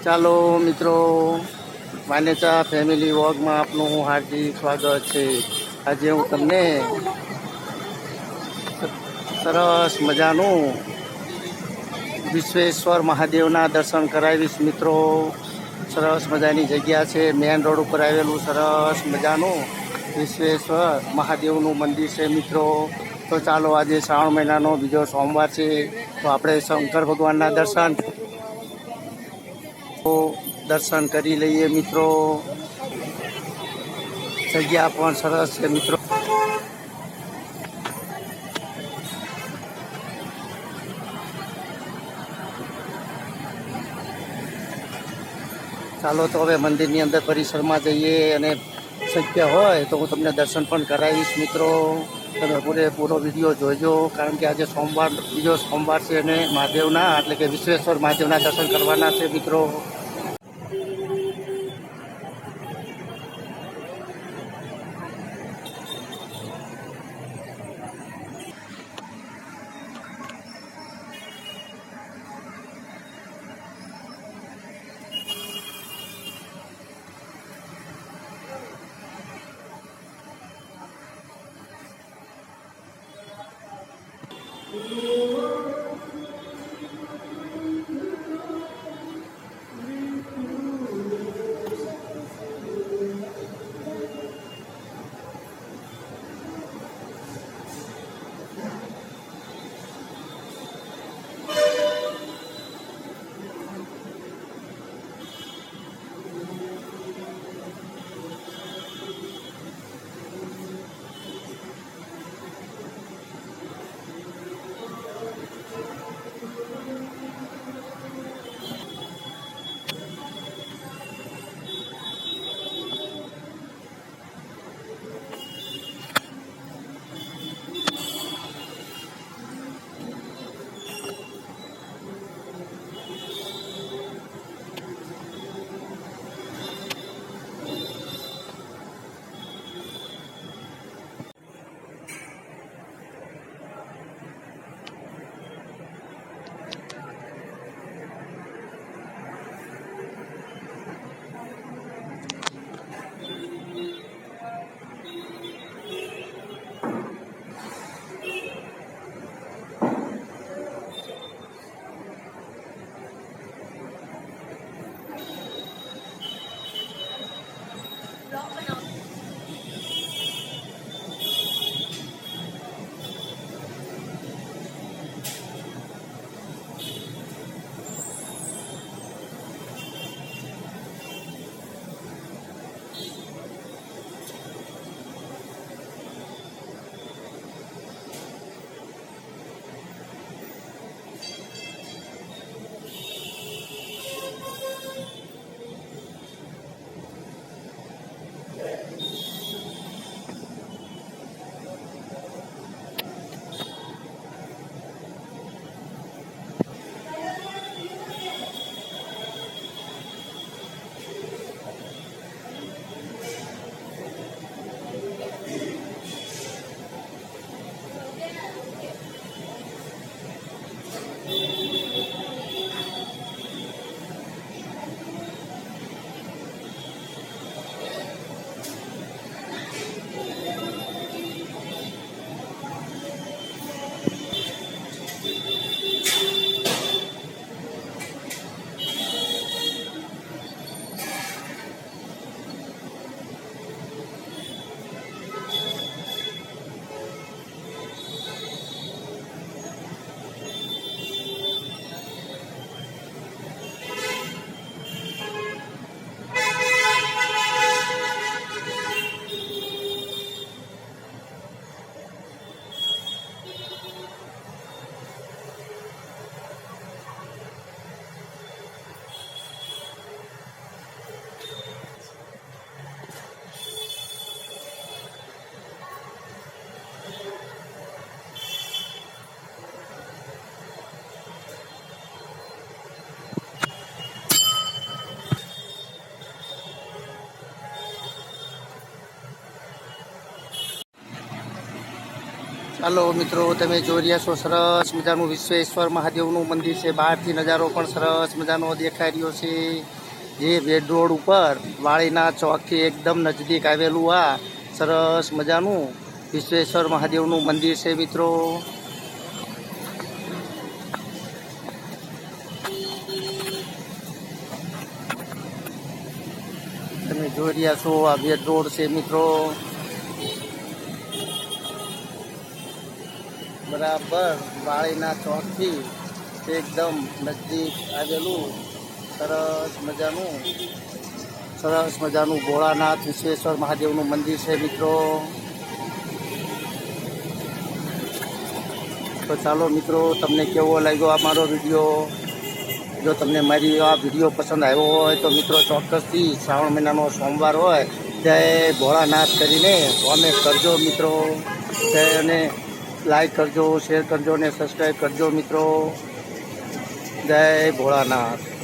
ચાલો મિત્રો, માન્યતા ફેમિલી વોગમાં આપનું હાર્દિક સ્વાગત છે. આજે હું તમને સરસ મજાનું વિશ્વેશ્વર મહાદેવના દર્શન કરાવીશ મિત્રો. સરસ મજાની જગ્યા છે, મેન રોડ ઉપર આવેલું સરસ મજાનું વિશ્વેશ્વર મહાદેવનું મંદિર છે મિત્રો. તો ચાલો, આજે શ્રાવણ મહિનાનો બીજો સોમવાર છે, તો આપણે શંકર ભગવાનના દર્શન કરી લઈએ મિત્રો. જગ્યા પણ સરસ છે મિત્રો. ચાલો તો હવે મંદિરની અંદર પરિસરમાં જઈએ, અને શક્ય હોય તો હું તમને દર્શન પણ કરાવીશ મિત્રો. તમે પૂરેપૂરો વિડીયો જોજો, કારણ કે આજે બીજો સોમવાર છે, અને મહાદેવના એટલે કે વિશ્વેશ્વર મહાદેવના દર્શન કરવાના છે મિત્રો. ચાલો મિત્રો, તમે જોઈ રહ્યા છો સરસ મજાનું વિશ્વેશ્વર મહાદેવનું મંદિર છે. બહારથી નજારો પણ સરસ મજાનો દેખાઈ રહ્યો છે. જે વેડ રોડ ઉપર વાળીના ચોકથી એકદમ નજદીક આવેલું આ સરસ મજાનું વિશ્વેશ્વર મહાદેવનું મંદિર છે મિત્રો. તમે જોઈ રહ્યા છો આ વેડ રોડ છે મિત્રો. બરાબર વાળીના ચોકથી એકદમ નજદીક આવેલું સરસ મજાનું ભોળાનાથ વિશ્વેશ્વર મહાદેવનું મંદિર છે મિત્રો. તો ચાલો મિત્રો, તમને કેવો લાગ્યો આ મારો વિડીયો? જો તમને મારી આ વિડીયો પસંદ આવ્યો હોય તો મિત્રો ચોક્કસથી શ્રાવણ મહિનાનો સોમવાર હોય જય ભોળાનાથ કરીને કોમેન્ટ કરજો મિત્રો. અને લાઈક કરજો, શેર કરજો અને સબસ્ક્રાઈબ કરજો મિત્રો. જય ભોળાનાથ.